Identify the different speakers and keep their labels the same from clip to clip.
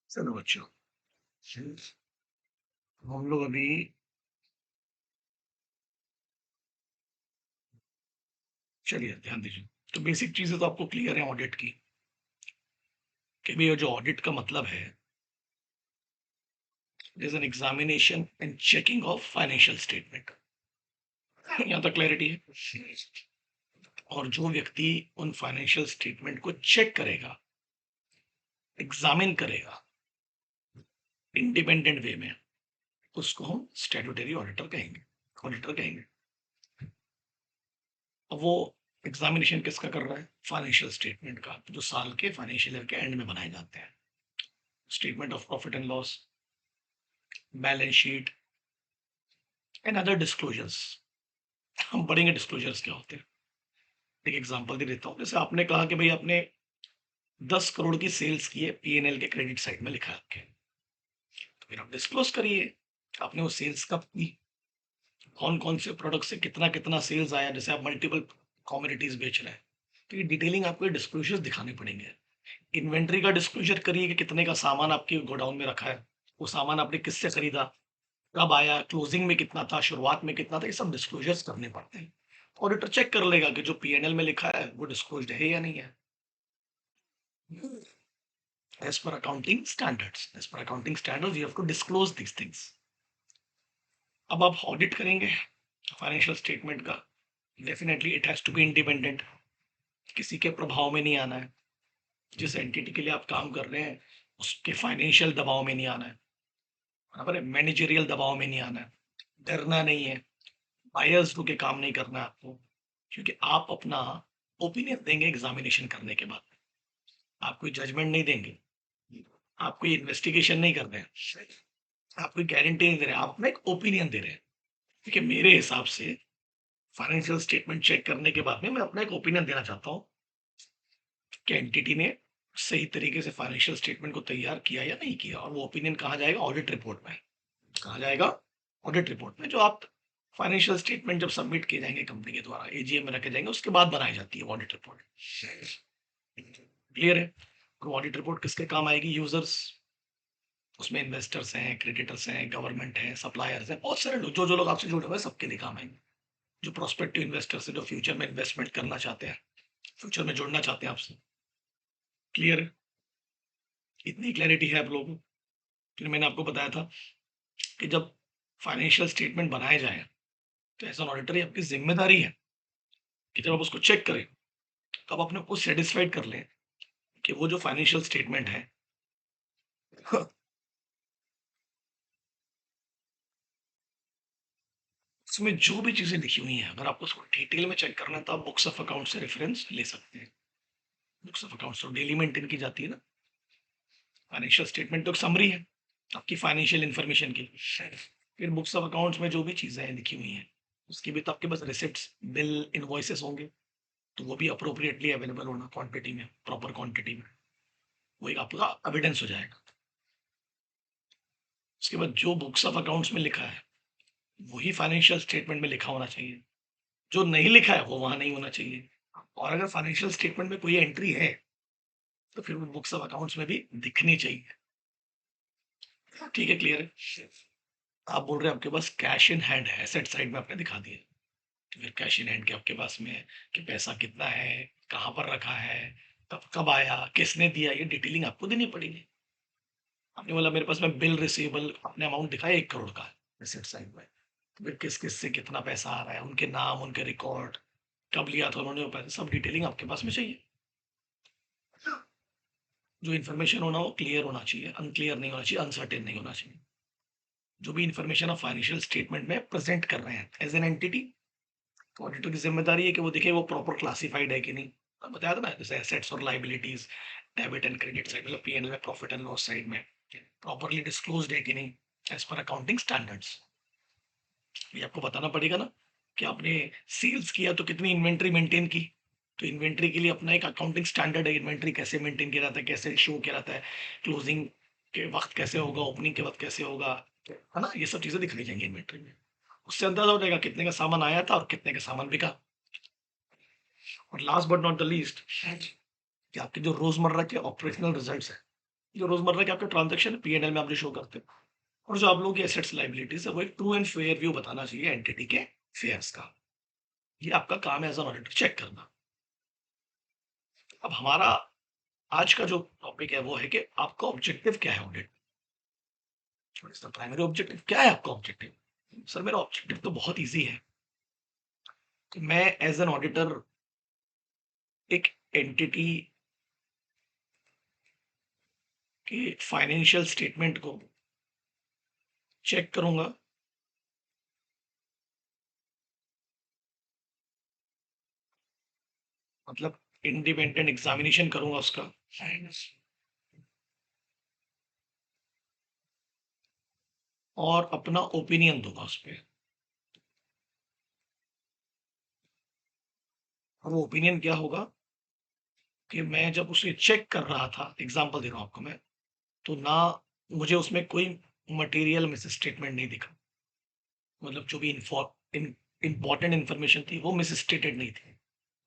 Speaker 1: चलो बच्चों, हम लोग अभी चलिए ध्यान दीजिए। तो बेसिक चीजें तो आपको क्लियर है ऑडिट की, कि भाई ये जो ऑडिट का मतलब है, is an examination and checking of financial statement. यहाँ तक क्लैरिटी है। और जो व्यक्ति उन फाइनेंशियल स्टेटमेंट को चेक करेगा, एग्जामिन करेगा इंडिपेंडेंट वे में, उसको हम स्टैट्यूटरी ऑडिटर कहेंगे। अब वो एग्जामिनेशन किसका कर रहा है? फाइनेंशियल स्टेटमेंट का, जो साल के फाइनेंशियल ईयर के एंड में बनाए जाते हैं। Statement of profit and loss, balance sheet and other disclosures. हम पढ़ेंगे डिस्क्लोजर्स क्या होते हैं। एक एग्जांपल दे देता हूँ। जैसे आपने कहा कि भाई आपने 10 करोड़ की सेल्स की है, पीएनएल के क्रेडिट साइड में लिखा है आपके, तो फिर आप डिस्क्लोज करिए आपने वो सेल्स कब की, कौन कौन से प्रोडक्ट से कितना कितना सेल्स आया। जैसे आप मल्टीपल कॉमोडिटीज बेच रहे हैं, तो ये डिटेलिंग आपको डिस्क्लोजर्स दिखाने पड़ेंगे। इन्वेंट्री का डिस्क्लोजर करिए कि कितने का सामान आपके गोडाउन में रखा है, वो सामान आपने किससे खरीदा, कब आया, क्लोजिंग में कितना था, शुरुआत में कितना था। ये सब डिस्क्लोजर्स करने पड़ते हैं। ऑडिटर चेक कर लेगा कि जो पीएनएल में लिखा है वो डिस्क्लोज्ड है या नहीं है। As per accounting standards you have to disclose these things. अब आप ऑडिट करेंगे फाइनेंशियल स्टेटमेंट का, definitely it has to be independent, किसी के प्रभाव में नहीं आना है। जिस एंटिटी के लिए आप काम कर रहे हैं उसके फाइनेंशियल दबाव में नहीं आना है, बराबर है, मैनेजरियल दबाव में नहीं आना है, डरना नहीं है, बायर्स होके काम नहीं करना है आपको। क्योंकि आप अपना ओपिनियन देंगे एग्जामिनेशन करने के बाद, आप कोई जजमेंट नहीं देंगे, आप कोई इन्वेस्टिगेशन नहीं कर रहे हैं, आप कोई गारंटी नहीं दे रहे हैं, आप अपना एक ओपिनियन दे रहे हैं। क्योंकि मेरे हिसाब से फाइनेंशियल स्टेटमेंट चेक करने के बाद में मैं अपना एक ओपिनियन देना चाहता हूँ कि एंटिटी ने सही तरीके से फाइनेंशियल स्टेटमेंट को तैयार किया या नहीं किया। और वो ओपिनियन कहाँ जाएगा? ऑडिट रिपोर्ट में। कहाँ जाएगा? ऑडिट रिपोर्ट में, जो आप फाइनेंशियल स्टेटमेंट जब सबमिट किए जाएंगे कंपनी के द्वारा, एजीएम में रखे जाएंगे, उसके बाद बनाई जाती है ऑडिट रिपोर्ट। क्लियर है? तो ऑडिट रिपोर्ट किसके काम आएगी? यूजर्स। उसमें इन्वेस्टर्स हैं, क्रेडिटर्स हैं, गवर्नमेंट है, सप्लायर्स हैं, बहुत सारे लोग, जो जो लोग आपसे जुड़े हुए हैं सबके लिए काम आएंगे। जो प्रोस्पेक्टिव इन्वेस्टर्स है, जो फ्यूचर में इन्वेस्टमेंट करना चाहते हैं, फ्यूचर में जुड़ना चाहते हैं आपसे। क्लियर है? इतनी क्लैरिटी है आप लोगों को? फिर मैंने आपको बताया था कि जब फाइनेंशियल स्टेटमेंट बनाए जाए, तो एज एन ऑडिटर ये आपकी जिम्मेदारी है कि जब आप उसको चेक करें, तो आप अपने को सेटिस्फाइड कर लें कि वो जो फाइनेंशियल स्टेटमेंट है उसमें जो भी चीजें लिखी हुई हैं, अगर आपको उसको डिटेल में चेक करना है तो आप बुक्स ऑफ अकाउंट से रेफरेंस ले सकते हैं। बुक्स ऑफ अकाउंट्स तो डेली मेंटेन की जाती है ना। फाइनेंशियल स्टेटमेंट तो एक समरी है आपकी फाइनेंशियल इंफॉर्मेशन की। फिर बुक्स ऑफ अकाउंट्स में जो भी चीजें लिखी हुई हैं, उसकी भी तो आपके पास रिसिप्ट्स, बिल, इनवॉइसेस होंगे, तो वो भी अप्रोप्रिएटली अवेलेबल होना, क्वांटिटी में, प्रॉपर क्वांटिटी में, वो एक आपका एविडेंस हो जाएगा। उसके बाद जो बुक्स ऑफ अकाउंट्स में लिखा है वही फाइनेंशियल स्टेटमेंट में लिखा होना चाहिए। जो नहीं लिखा है वो वहां नहीं होना चाहिए। और अगर फाइनेंशियल स्टेटमेंट में कोई एंट्री है तो फिर वो बुक्स ऑफ अकाउंट्स में भी दिखनी चाहिए। ठीक है? क्लियर है? आप बोल रहे हैं आपके पास कैश इन हैंड है, एसेट साइड में आपने दिखा दिया, तो फिर कैश इन हैंड के आपके पास में है कि पैसा कितना है, कहाँ पर रखा है, कब कब आया, किसने दिया, ये डिटेलिंग आपको देनी पड़ेगी। आपने बोला मेरे पास में बिल रिसीवेबल, आपने अमाउंट दिखाया 1 करोड़ का एसेट साइड में, तो फिर किस किस से कितना पैसा आ रहा है, उनके नाम, उनके रिकॉर्ड, कब लिया था उन्होंने वो पैसा, सब डिटेलिंग आपके पास में चाहिए। जो इन्फॉर्मेशन होना वो क्लियर होना चाहिए, अनक्लियर नहीं होना चाहिए, अनसर्टेन नहीं होना चाहिए। जो भी इन्फॉर्मेशन आप फाइनेंशियल स्टेटमेंट में प्रेजेंट कर रहे हैं एज एन एंटिटी, तो ऑडिटर की जिम्मेदारी है कि वो देखे वो प्रॉपर क्लासिफाइड है कि नहीं। मैं बताया था ना, जैसे एसेट्स और liabilities, debit and credit side, मतलब पीएनएल में, प्रॉफिट एंड लॉस साइड में प्रॉपरली डिस्क्लोज्ड है कि नहीं, एज पर अकाउंटिंग स्टैंडर्ड्स। ये आपको बताना पड़ेगा ना कि आपने सेल्स किया तो कितनी इन्वेंट्री मेंटेन की। तो इन्वेंट्री के लिए अपना एक अकाउंटिंग स्टैंडर्ड है, इन्वेंट्री कैसे मेंटेन किया जाता है, कैसे शो किया जाता है, क्लोजिंग के वक्त कैसे होगा, ओपनिंग के वक्त कैसे होगा, है ना। ये सब चीजें दिखाई जाएंगी इन्वेंट्री में। उससे अंदाजा हो जाएगा कितने का सामान आया था और कितने का सामान बिका। और last but not the least, कि आपके जो रोजमर्रा के ऑपरेशनल रिजल्ट्स है, जो रोजमर्रा के आपके ट्रांजेक्शन पी&एल में आप जो शो करते हो, और जो आप लोगों की एसेट्स लाइबिलिटीज है वो एक ट्रू एंड फेयर व्यू बताना चाहिए एंटिटी के फेयर्स का। ये आपका काम है एज एन ऑडिटर चेक करना। अब हमारा आज का जो टॉपिक है वो है कि आपका ऑब्जेक्टिव क्या है ऑडिट। प्राइमरी ऑब्जेक्टिव क्या है आपका ऑब्जेक्टिव? सर मेरा ऑब्जेक्टिव तो बहुत इजी है कि मैं एज एन ऑडिटर एक एंटिटी के फाइनेंशियल स्टेटमेंट को चेक करूंगा, मतलब इंडिपेंडेंट एग्जामिनेशन करूंगा उसका, और अपना ओपिनियन दूंगा उस पर। और वो ओपिनियन क्या होगा कि मैं जब उसे चेक कर रहा था, एग्जांपल दे रहा हूं आपको मैं, तो ना मुझे उसमें कोई मटेरियल मिस स्टेटमेंट नहीं दिखा। मतलब जो भी इंपॉर्टेंट इंफॉर्मेशन थी वो मिस स्टेटेड नहीं थी,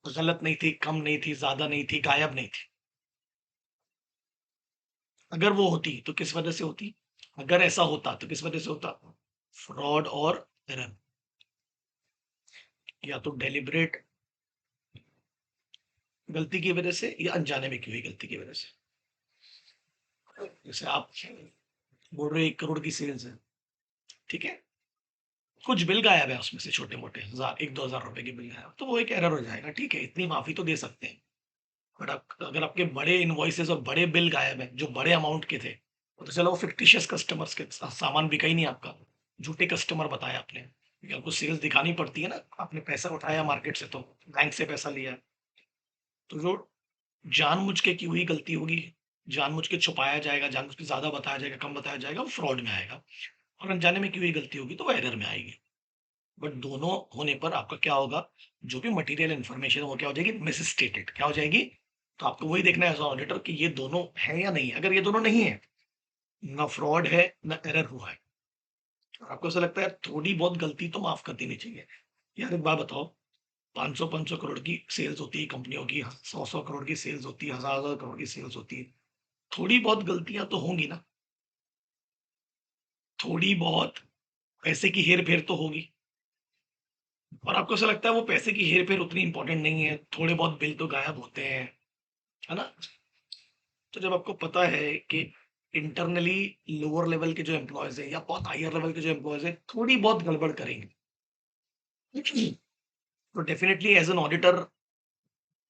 Speaker 1: गलत नहीं थी, कम नहीं थी, ज्यादा नहीं थी, गायब नहीं थी। अगर वो होती तो किस वजह से होती? अगर ऐसा होता तो किस वजह से होता? फ्रॉड और एरर, या तो डेलिब्रेट गलती की वजह से या अनजाने में की हुई गलती की वजह से। जैसे आप बोल रहे हो 1 करोड़ की सेल्स है, ठीक है, कुछ बिल गायब है उसमें से, छोटे मोटे 1000 1-2 हजार रुपए के बिल गायब, तो वो एक एरर हो जाएगा, ठीक है, इतनी माफी तो दे सकते हैं। बट अगर आपके बड़े इनवॉइसेस और बड़े बिल गायब हैं जो बड़े अमाउंट के थे, तो चलो वो फिक्टिशियस कस्टमर्स के सामान बिका ही नहीं आपका, झूठे कस्टमर बताया आपने, क्योंकि आपको सेल्स दिखानी पड़ती है ना, आपने पैसा उठाया मार्केट से, तो बैंक से पैसा लिया, तो जो जानबूझ के की हुई गलती होगी, जानबूझ के छुपाया जाएगा, जानबूझ के ज्यादा बताया जाएगा, कम बताया जाएगा, वो फ्रॉड में आएगा। और अनजाने में की हुई गलती होगी तो वो एरर में आएगी। बट दोनों होने पर आपका क्या होगा, जो भी मटेरियल इन्फॉर्मेशन है वो क्या हो जाएगी, मिस स्टेटेड क्या हो जाएगी। तो आपको वही देखना है एज ऑडिटर कि ये दोनों है या नहीं है। अगर ये दोनों नहीं है, ना फ्रॉड है ना एरर हुआ है, और आपको ऐसा लगता है थोड़ी बहुत गलती तो माफ कर देनी चाहिए। यार एक बात बताओ, 500-500 करोड़ की सेल्स होती है कंपनियों की, 100-100 करोड़ की सेल्स होती है, 1000-1000 करोड़ की सेल्स होती है, थोड़ी बहुत गलतियां तो होंगी ना, थोड़ी बहुत पैसे की हेर फेर तो होगी। और आपको ऐसा लगता है वो पैसे की हेर फेर उतनी इंपॉर्टेंट नहीं है, थोड़े बहुत बिल तो गायब होते हैं, है ना? तो जब आपको पता है कि इंटरनली लोअर लेवल के जो एम्प्लॉयज हैं या बहुत हायर लेवल के जो एम्प्लॉयज हैं थोड़ी बहुत गड़बड़ करेंगे, तो definitely as an auditor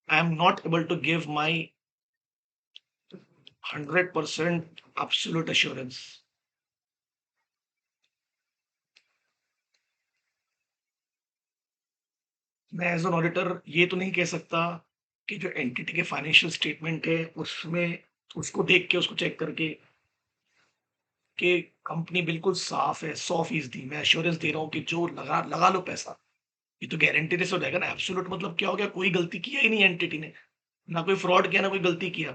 Speaker 1: I am not able to give my 100% absolute assurance. मैं एज एन ऑडिटर ये तो नहीं कह सकता कि जो एंटिटी के फाइनेंशियल स्टेटमेंट है उसमें, उसको देख के, उसको चेक करके कि कंपनी बिल्कुल साफ है 100% मैं एश्योरेंस दे रहा हूँ कि जो लगा लगा लो पैसा। ये तो गारंटी से हो जाएगा ना। एब्सोल्यूट मतलब क्या हो गया, कोई गलती किया ही नहीं एंटिटी ने, ना कोई फ्रॉड किया ना कोई गलती किया।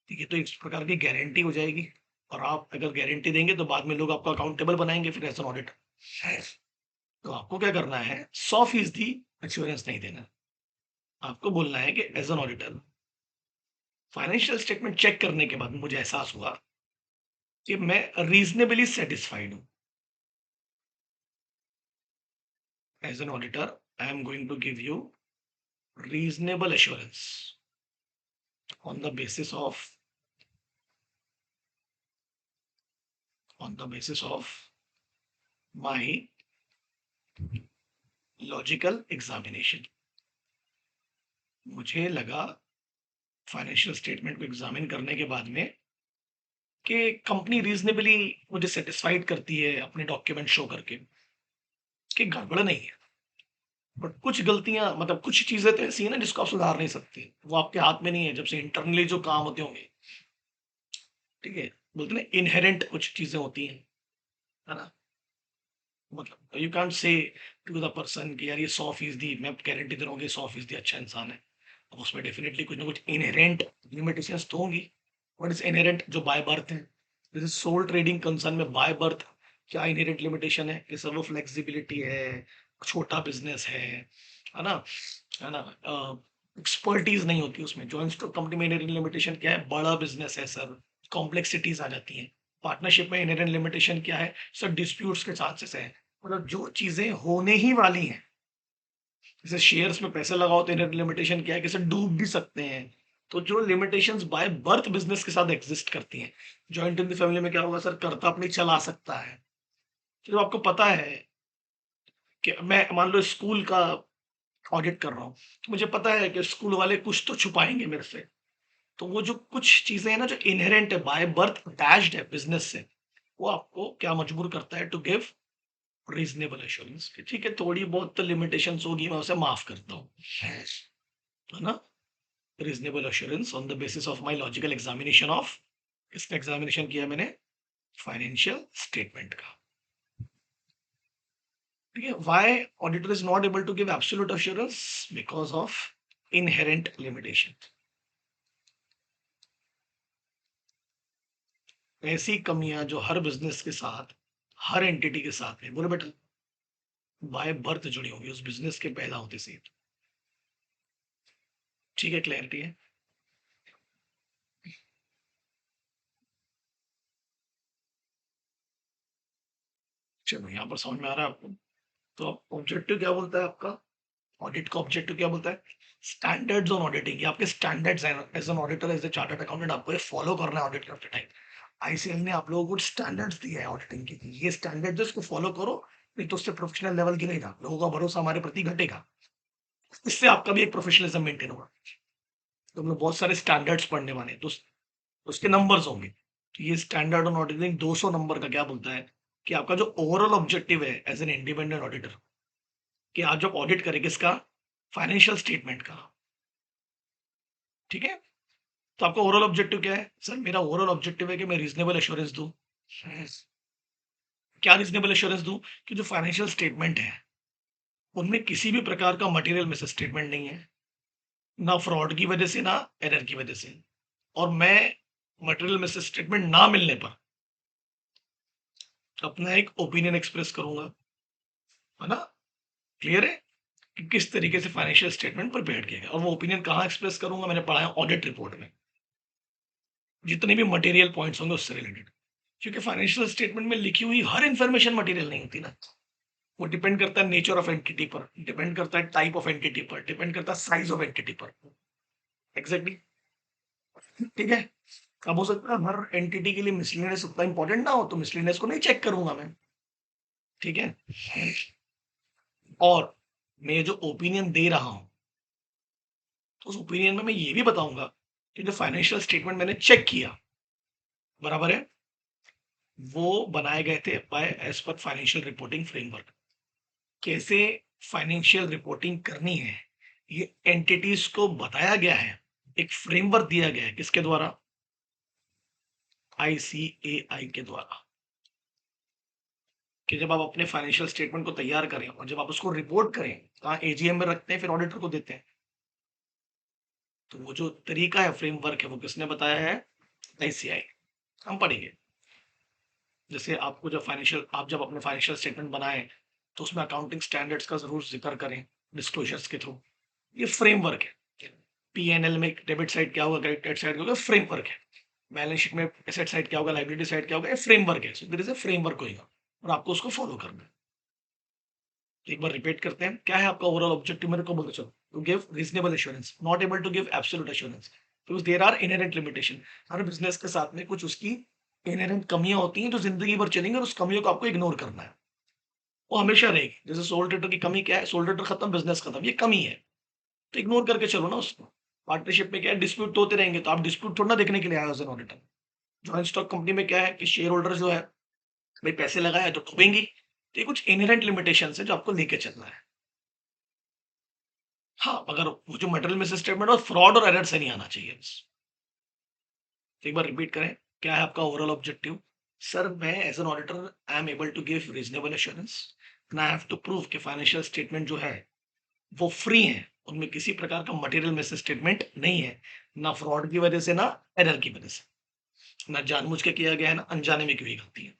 Speaker 1: ठीक है, तो इस प्रकार की गारंटी हो जाएगी। और आप अगर गारंटी देंगे तो बाद में लोग आपको अकाउंटेबल बनाएंगे फिर एज एन ऑडिटर। तो आपको क्या करना है, 100% एश्योरेंस नहीं देना। आपको बोलना है कि as an auditor financial statement check करने के बाद मुझे एहसास हुआ कि मैं रीजनेबली सेटिस्फाइड हूँ। As an auditor I am going to give you reasonable assurance on the basis of my logical examination. मुझे लगा फाइनेंशियल स्टेटमेंट को एग्जामिन करने के बाद में कि कंपनी रीजनेबली मुझे सेटिस्फाइड करती है अपने डॉक्यूमेंट शो करके कि गड़बड़ नहीं है। बट कुछ गलतियां, मतलब कुछ चीजें तो ऐसी है ना जिसको आप सुधार नहीं सकते, वो आपके हाथ में नहीं है, जब से इंटरनली जो काम होते होंगे। ठीक है, बोलते ना इनहेरेंट कुछ चीजें होती हैं, है ना? मतलब you can't say to the person कि यार ये 100% मैं गारंटी दे रहा हूँ कि 100% अच्छा इंसान है। अब उसमें डेफिनेटली कुछ ना कुछ इनहेरेंट लिमिटेशंस तो होंगी। What is inherent? जो बाय बर्थ है। जैसे सोल ट्रेडिंग कंसर्न में बाय बर्थ क्या इनहेरेंट लिमिटेशन है कि सर वो फ्लेक्सिबिलिटी है, छोटा बिजनेस है ना, है ना, एक्सपर्टीज नहीं होती उसमें। जॉइंट स्टॉक कंपनी में इनहेरेंट लिमिटेशन क्या है, बड़ा बिजनेस है सर, कॉम्प्लेक्सिटीज आ जाती हैं। पार्टनरशिप में इनहेरेंट लिमिटेशन क्या है सर? डिस्प्यूट्स के चांसेस है, मतलब जो चीजें होने ही वाली हैं, जैसे शेयर्स में पैसा लगाओ तो इनहेरेंट लिमिटेशन क्या है कि सर डूब भी सकते हैं। तो जो लिमिटेशंस बाय बर्थ बिजनेस के साथ एग्जिस्ट करती हैं, जॉइंट इन द फैमिली में क्या होगा सर? कर्ता अपनी चला सकता है। तो आपको पता है कि मैं मान लो स्कूल का ऑडिट कर रहा हूँ, तो मुझे पता है कि स्कूल वाले कुछ तो छुपाएंगे मेरे से। तो वो जो कुछ चीजें हैं ना जो इनहेरेंट है, बाय बर्थ अटैच्ड है बिजनेस से, वो आपको क्या मजबूर करता है? To give reasonable assurance. ठीक है, थोड़ी बहुत तो लिमिटेशंस होगी, मैं उसे माफ करता हूँ, है ना? Reasonable assurance on the basis of my logical examination of, किसका एग्जामिनेशन किया मैंने? फाइनेंशियल स्टेटमेंट का। ठीक है, why auditor is not able to give absolute assurance? Because of inherent limitation. ऐसी कमियां जो हर बिजनेस के साथ, हर एंटिटी के साथ में, बोले बेटा, बाय बर्थ जुड़ी होंगी उस बिजनेस के पैदा होते से। ठीक है, क्लैरिटी है? चलो, यहाँ पर समझ में आ रहा है आपको? तो ऑब्जेक्टिव क्या बोलता है आपका? ऑडिट का ऑब्जेक्टिव क्या बोलता है? Standards on auditing. ये आपके स्टैंडर्ड्स हैं, as an auditor, as a chartered accountant आपको ये फॉलो करना है ऑडिट करते टाइम। आईसीएल ने आप लोगों को स्टैंडर्ड्स दिया है ऑडिटिंग के, ये स्टैंडर्ड्स इसको फॉलो करो, नहीं तो उससे प्रोफेशनल लेवल गिरेगा, लोगों का भरोसा हमारे प्रति घटेगा, इससे आपका भी एक प्रोफेशनलिज्म मेंटेन होगा। तो हम लोग बहुत सारे स्टैंडर्ड्स पढ़ने वाले हैं, तो उसके नंबर्स होंगे। तो ये स्टैंडर्ड ऑन ऑडिटिंग 200 नंबर का क्या बोलता है कि आपका जो ओवरऑल ऑब्जेक्टिव है एज एन इंडिपेंडेंट ऑडिटर, कि आप जब ऑडिट करें किसका? फाइनेंशियल स्टेटमेंट का। ठीक है, तो आपका ओवरऑल ऑब्जेक्टिव क्या है? सर मेरा ओवरऑल ऑब्जेक्टिव है कि मैं रीजनेबल एश्योरेंस दूं। क्या रीजनेबल एश्योरेंस दूं? कि जो फाइनेंशियल स्टेटमेंट है उनमें किसी भी प्रकार का मटेरियल मिस स्टेटमेंट नहीं है, ना फ्रॉड की वजह से, ना एरर की वजह से। और मैं मटेरियल मिस स्टेटमेंट ना मिलने पर अपना एक ओपिनियन एक्सप्रेस करूंगा, है ना? क्लियर है कि किस तरीके से फाइनेंशियल स्टेटमेंट प्रिपेयर किया गया, और वो ओपिनियन कहाँ एक्सप्रेस करूंगा? मैंने पढ़ा है ऑडिट रिपोर्ट में, जितने भी मटेरियल पॉइंट्स होंगे उससे रिलेटेड। क्योंकि फाइनेंशियल स्टेटमेंट में लिखी हुई हर इंफॉर्मेशन मटेरियल नहीं होती ना, वो डिपेंड करता है नेचर ऑफ एंटिटी पर, डिपेंड करता है टाइप ऑफ एंटिटी पर, डिपेंड करता है साइज ऑफ एंटिटी पर। एग्जैक्टली, ठीक है। अब हो सकता है हर एंटिटी के लिए मिसलेनियस उतना इंपॉर्टेंट ना हो, तो मिसलेनियस को नहीं चेक करूंगा मैं। ठीक है, और मैं जो ओपिनियन दे रहा हूं, तो उस ओपिनियन में मैं ये भी बताऊंगा कि जो फाइनेंशियल स्टेटमेंट मैंने चेक किया, बराबर है, वो बनाए गए थे by as per financial reporting framework. कैसे फाइनेंशियल रिपोर्टिंग करनी है ये एंटिटीज को बताया गया है, एक फ्रेमवर्क दिया गया है, किसके द्वारा? आईसीएआई के द्वारा। कि जब आप अपने फाइनेंशियल स्टेटमेंट को तैयार करें और जब आप उसको रिपोर्ट करें, कहाँ? एजीएम में रखते हैं, फिर ऑडिटर को देते हैं। तो वो जो तरीका है, फ्रेमवर्क है, वो किसने बताया है? आईसीआई। हम पढ़ेंगे। जैसे आपको जब अपने फाइनेंशियल स्टेटमेंट बनाएं, तो उसमें अकाउंटिंग स्टैंडर्ड्स का जरूर जिक्र करें डिस्क्लोजर्स के थ्रू। ये फ्रेमवर्क है। पीएनएल में डेबिट साइड क्या होगा, क्रेडिट साइड क्या होगा, फ्रेमवर्क है। बैलेंस शीट में एसेट साइड क्या होगा, लायबिलिटी साइड क्या होगा, ये फ्रेमवर्क है। So there is a framework होगा और आपको उसको फॉलो करना है। तो एक बार रिपीट करते हैं, क्या है आपका ओवरऑल ऑब्जेक्टिव? मेरे को बोलो, चलो। To give reasonable assurance, not able to give absolute assurance, because there are inherent limitation. हर बिजनेस के साथ में कुछ उसकी इनहेरेंट कमियां होती हैं जो जिंदगी भर चलेंगी, और उस कमियों को आपको इग्नोर करना है। वो हमेशा रहेगी। जैसे सोल ट्रेडर की कमी क्या है? सोल ट्रेडर खत्म, बिजनेस खत्म, ये कमी है, तो इग्नोर करके चलो ना उसको। पार्टनरशिप में क्या है? डिस्प्यूट तो होते रहेंगे, तो आप डिस्प्यूट थोड़ा ना देखने के लिए आए हो as an auditor. Joint stock company में क्या है कि शेयर होल्डर जो है, भाई पैसे लगाए तो डूबेंगी, तो ये कुछ इनहेरेंट लिमिटेशन है जो आपको लेके चलना है। हाँ, मगर वो जो मटेरियल मिस स्टेटमेंट और फ्रॉड और एरर से नहीं आना चाहिए बस। एक बार रिपीट करें, क्या है आपका ओवरऑल ऑब्जेक्टिव? सर मैं as an auditor I am able to give reasonable assurance, and I have to prove कि फाइनेंशियल स्टेटमेंट जो है वो फ्री है, उनमें किसी प्रकार का मटेरियल मिस स्टेटमेंट नहीं है, ना फ्रॉड की वजह से, ना एरर की वजह से, ना जानबूझ के किया गया है, ना अनजाने में की गलती है।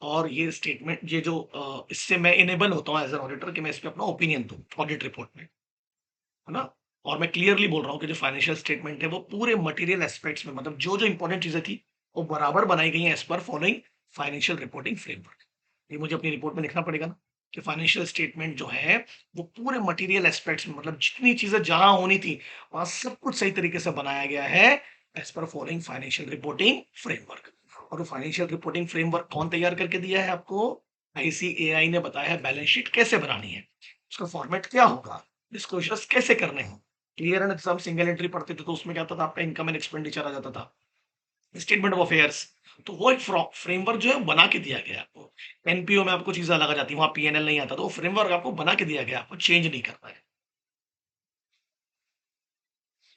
Speaker 1: और ये स्टेटमेंट, ये जो इससे मैं इनेबल होता हूँ एज एन ऑडिटर कि मैं इस पे अपना ओपिनियन दूं ऑडिट रिपोर्ट में, है ना? और मैं क्लियरली बोल रहा हूँ कि जो फाइनेंशियल स्टेटमेंट है वो पूरे मटेरियल एस्पेक्ट्स में, मतलब जो जो इंपॉर्टेंट चीजें थी वो बराबर बनाई गई हैं as per following financial reporting framework. ये मुझे अपनी रिपोर्ट में लिखना पड़ेगा ना कि फाइनेंशियल स्टेटमेंट जो है वो पूरे मटेरियल एस्पेक्ट्स में, मतलब जितनी चीजें जहां होनी थी वहां सब कुछ सही तरीके से बनाया गया है as per following financial reporting framework. और वो फाइनेंशियल रिपोर्टिंग फ्रेमवर्क कौन तैयार करके दिया है आपको? आईसीएआई ने बताया है बैलेंस शीट कैसे बनानी है, उसका फॉर्मेट क्या होगा, डिस्क्लोजर्स कैसे करने हैं। क्लियर एंड सब सिंगल एंट्री पढ़ते थे तो उसमें क्या होता था, आपका इनकम एंड एक्सपेंडिचर आ जाता था, स्टेटमेंट ऑफ अफेयर्स। तो वो एक फ्रेमवर्क जो है बना के दिया गया है आपको। एनपीओ में आपको चीजें अलग आ जाती है, वहां पीएनएल नहीं आता, तो वो फ्रेमवर्क आपको बना के दिया गया, आपको चेंज नहीं करना है।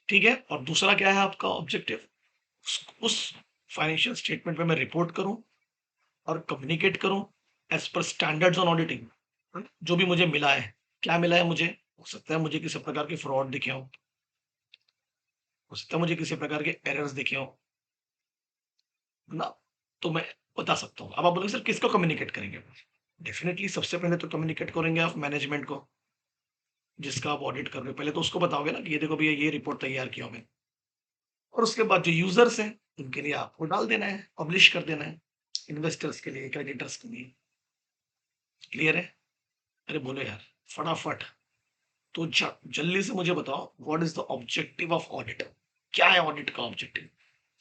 Speaker 1: ठीक है, और दूसरा क्या है आपका ऑब्जेक्टिव? उस फाइनेंशियल स्टेटमेंट पे मैं रिपोर्ट करूं और कम्युनिकेट करूं as per standards on auditing. जो भी मुझे मिला है, क्या मिला है मुझे, हो सकता है मुझे किसी प्रकार के फ्रॉड दिखे हो सकता है मुझे किसी प्रकार के एरर्स दिखे हो ना, तो मैं बता सकता हूँ। अब आप बोलोगे सर किसको कम्युनिकेट करेंगे? डेफिनेटली सबसे पहले तो कम्युनिकेट करेंगे आप मैनेजमेंट को, जिसका आप ऑडिट कर रहे हो। पहले तो उसको बताओगे ना कि ये देखो भैया ये रिपोर्ट तैयार किया मैंने। और उसके बाद जो यूजर्स हैं उनके लिए आपको डाल देना है, पब्लिश कर देना है, इन्वेस्टर्स के लिए, क्रेडिटर्स के लिए। क्लियर है? अरे बोलो यार फटाफट। तो जल्दी से मुझे बताओ what is the objective of audit? क्या है ऑडिट का objective?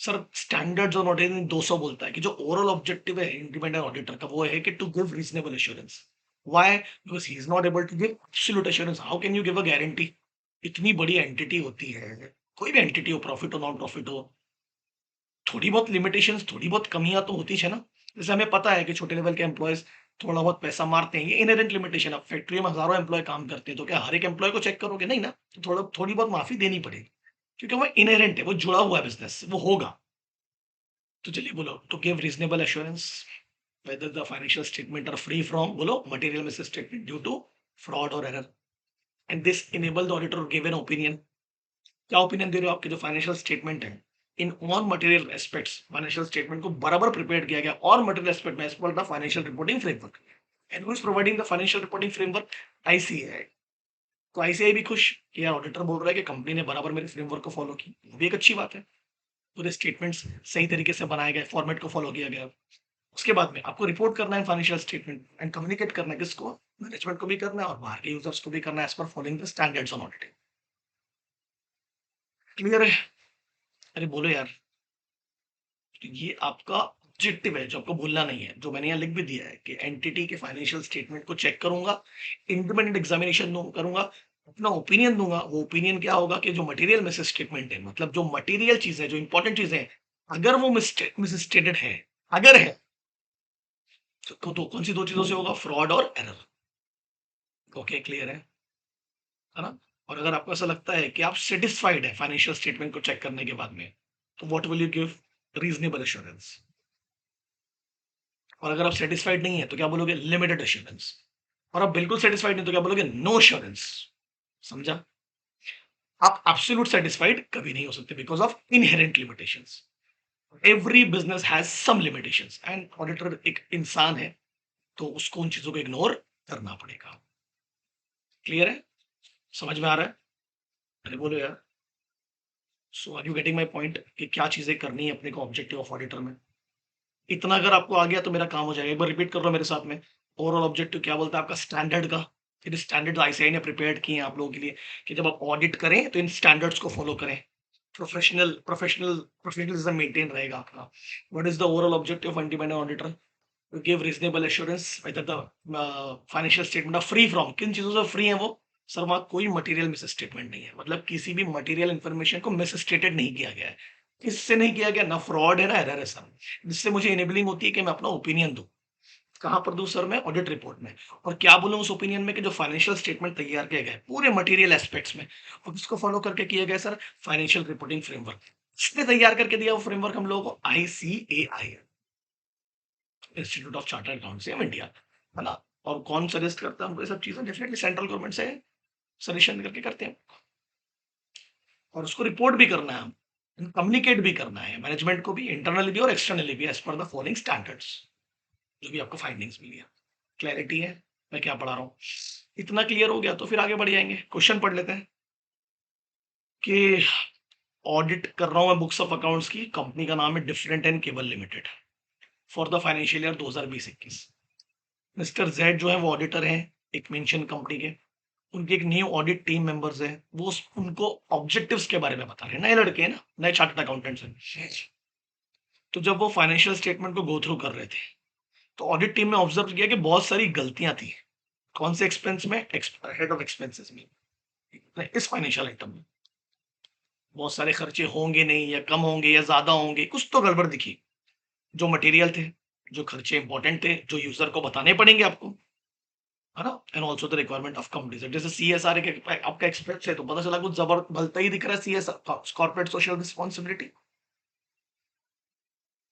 Speaker 1: Sir standards on auditing 200 बोलता है कि जो ओवरऑल ऑब्जेक्टिव है इंडिपेंडेंट ऑडिटर का वो है कि to give reasonable assurance. Why? Because he is not able to give absolute assurance. How can you give a guarantee? इतनी बड़ी एंटिटी होती है, कोई भी एंटिटी हो, प्रॉफिट हो नॉन प्रॉफिट हो, थोड़ी बहुत लिमिटेशंस, थोड़ी बहुत कमियां तो होती है ना। जैसे हमें पता है कि छोटे लेवल के एम्प्लॉयज थोड़ा बहुत पैसा मारते हैं, ये इनहेरेंट लिमिटेशन। अब फैक्ट्री में हजारों एम्प्लॉय काम करते हैं तो क्या हर एक एम्प्लॉय को चेक करोगे? नहीं ना, तो थोड़ी बहुत माफी देनी पड़ेगी, क्योंकि वो इनहेरेंट है, वो जुड़ा हुआ है बिजनेस से, वो होगा। तो चलिए बोलो, to give reasonable assurance whether the financial statement are free from बोलो material misstatement due to fraud or error, and this enable the auditor to give an opinion। क्या ओपिनियन दे रहे हो? आपके जो फाइनेंशियल स्टेटमेंट है in all material aspects, financial statement को बराबर प्रिपेयर किया गया और मटेरियल एस्पेक्ट में as per the financial reporting framework. And who is providing the financial reporting framework? ICAI. तो आईसीआई भी खुश कि यार ऑडिटर बोल रहा है कि कंपनी ने बराबर मेरे फ्रेमवर्क को फॉलो की, वो भी एक अच्छी बात है। पूरे स्टेटमेंट्स सही तरीके से बनाए गए, फॉर्मेट को फॉलो किया गया। उसके बाद में आपको रिपोर्ट करना है फाइनेंशियल स्टेटमेंट एंड कम्युनिकेट करना है, किसको? मैनेजमेंट को भी करना है और बाहर के यूजर्स को भी करना है as per following the standards on auditing. Clear है? अरे बोलो यार। तो ये आपका ऑब्जेक्टिव है जो आपको भूलना नहीं है, जो मैंने यहाँ लिख भी दिया है कि एंटिटी के फाइनेंशियल स्टेटमेंट को चेक करूंगा, इंडिपेंडेंट एग्जामिनेशन करूंगा, अपना ओपिनियन दूंगा। वो ओपिनियन क्या होगा कि जो मटेरियल मिस स्टेटमेंट है, मतलब जो मटेरियल चीज है, जो इंपॉर्टेंट चीज है, अगर वो मिस स्टेटेड है, अगर है, तो कौन सी दो चीजों से होगा? फ्रॉड और एरर। ओके क्लियर है ना? और अगर आपको ऐसा लगता है कि आप सेटिस्फाइड है फाइनेंशियल स्टेटमेंट को चेक करने के बाद में, तो what will you give? Reasonable assurance. और अगर आप सेटिस्फाइड नहीं है तो क्या बोलोगे? Limited assurance. और आप बिल्कुल सेटिस्फाइड नहीं तो क्या बोलोगे? No assurance. समझा? आप एब्सोल्यूट सेटिस्फाइड कभी नहीं हो सकते because of inherent limitations. Every business has some limitations and auditor एक इंसान है, तो उसको उन चीजों को इग्नोर करना पड़ेगा। क्लियर है? समझ में आ रहा है? अरे बोलो यार। So are you getting my point कि क्या चीजें करनी है अपने को ऑब्जेक्टिव ऑफ ऑडिटर में? इतना अगर आपको आ गया तो मेरा काम हो जाएगा। एक बार रिपीट कर लो मेरे साथ में। ओवरऑल ऑब्जेक्टिव क्या बोलता है आपका? स्टैंडर्ड का। ये स्टैंडर्ड आईसीआई ने प्रिपेयर्ड किए हैं आप लोगों के लिए कि जब आप ऑडिट करें तो इन स्टैंडर्ड्स को फॉलो करें। प्रोफेशनलिज्म मेंटेन रहेगा आपका। What is the overall objective of independent auditor? To give reasonable assurance whether the financial statement are free from, किन चीजों से फ्री है वो? सर वहाँ कोई मटेरियल मिस स्टेटमेंट नहीं है, मतलब किसी भी मटेरियल इंफॉर्मेशन को मिस स्टेटेड नहीं किया गया है। किससे नहीं किया गया? ना फ्रॉड है ना एरर है सर। जिससे मुझे इनेबलिंग होती है कि मैं अपना ओपिनियन दूं। कहाँ पर दूं सर? मैं ऑडिट रिपोर्ट में। और क्या बोलूं उस ओपिनियन में कि जो फाइनेंशियल स्टेटमेंट तैयार किए गए पूरे मटेरियल एस्पेक्ट्स में, और किसको फॉलो करके किए गए सर? Financial reporting framework. किसने तैयार करके दिया वो फ्रेमवर्क हम लोगों को? ICAI, institute of chartered accountants of India, है ना? और कौन सजेस्ट करता है हमको ये सब चीजें? डेफिनेटली सेंट्रल गवर्नमेंट से सजेशन करके करते हैं। और उसको रिपोर्ट भी करना है, हम कम्युनिकेट भी करना है मैनेजमेंट को भी, इंटरनली भी और एक्सटर्नली भी, as per the following standards, जो भी आपको फाइंडिंग्स मिली है। क्लैरिटी है मैं क्या पढ़ा रहा हूँ? इतना क्लियर हो गया तो फिर आगे बढ़ जाएंगे, क्वेश्चन पढ़ लेते हैं कि ऑडिट कर रहा हूं मैं बुक्स ऑफ अकाउंट्स की, कंपनी का नाम है different and cable limited, for the financial year 2020-21। Mister Z जो है वो ऑडिटर हैं एक मेंशन कंपनी के, उनकी एक न्यू ऑडिट टीम मेंबर्स है, वो उनको ऑब्जेक्टिव्स के बारे में बता रहे हैं, नए लड़के हैं ना, नए चार्टर्ड अकाउंटेंट्स हैं। तो जब वो फाइनेंशियल स्टेटमेंट को गो थ्रू कर रहे थे, तो ऑडिट टीम ने ऑब्जर्व किया कि बहुत सारी गलतियां थी। कौन से एक्सपेंस में? हेड ऑफ एक्सपेंसेस में, इस फाइनेंशियल आइटम में बहुत सारे खर्चे होंगे नहीं, या कम होंगे या ज्यादा होंगे, कुछ तो गड़बड़ दिखी। जो मटेरियल थे, जो खर्चे इंपॉर्टेंट थे, जो यूजर को बताने पड़ेंगे आपको, है ना, and also the requirement of companies. जैसे सीएसआर के आपका एक्सपेंस है तो पता चला कुछ जबर भलता ही दिख रहा है, सीएसआर कॉर्पोरेट सोशल रिस्पॉन्सिबिलिटी।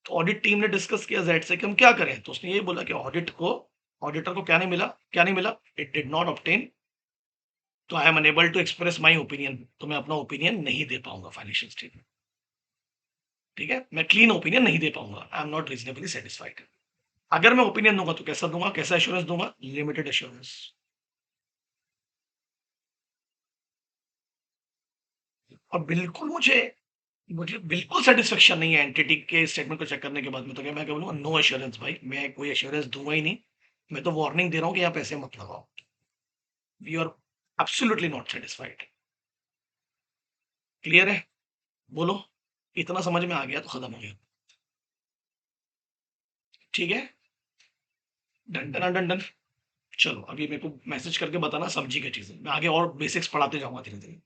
Speaker 1: तो ऑडिट टीम ने डिस्कस किया जेड से कि हम क्या करें, तो उसने ये बोला कि ऑडिटर को क्या नहीं मिला, क्या नहीं मिला, इट डिड नॉट ऑब्टेन, तो I am unable to express my opinion, तो मैं अपना ओपिनियन नहीं दे पाऊंगा फाइनेंशियल स्टेटमेंट। ठीक है, मैं क्लीन ओपिनियन नहीं दे पाऊंगा, आई एम नॉट रीजनेबली सेटिस्फाइड। अगर मैं ओपिनियन दूंगा तो कैसा दूंगा, कैसा एश्योरेंस दूंगा? Limited assurance. और बिल्कुल मुझे मुझे बिल्कुल सेटिस्फेक्शन नहीं है एंटिटी के स्टेटमेंट को चेक करने के बाद में, तो क्या मैं क्या बोलूंगा? नो एश्योरेंस भाई, मैं कोई एश्योरेंस दूंगा ही नहीं। मैं तो वार्निंग दे रहा हूँ कि आप ऐसे मत लगाओ, we are absolutely not satisfied. Clear है? बोलो, इतना समझ में आ गया तो खत्म हो गया। ठीक है, डन डन डन डन। चलो अभी मेरे को मैसेज करके बताना सब्जी की चीजें, मैं आगे और बेसिक्स पढ़ाते जाऊंगा धीरे धीरे।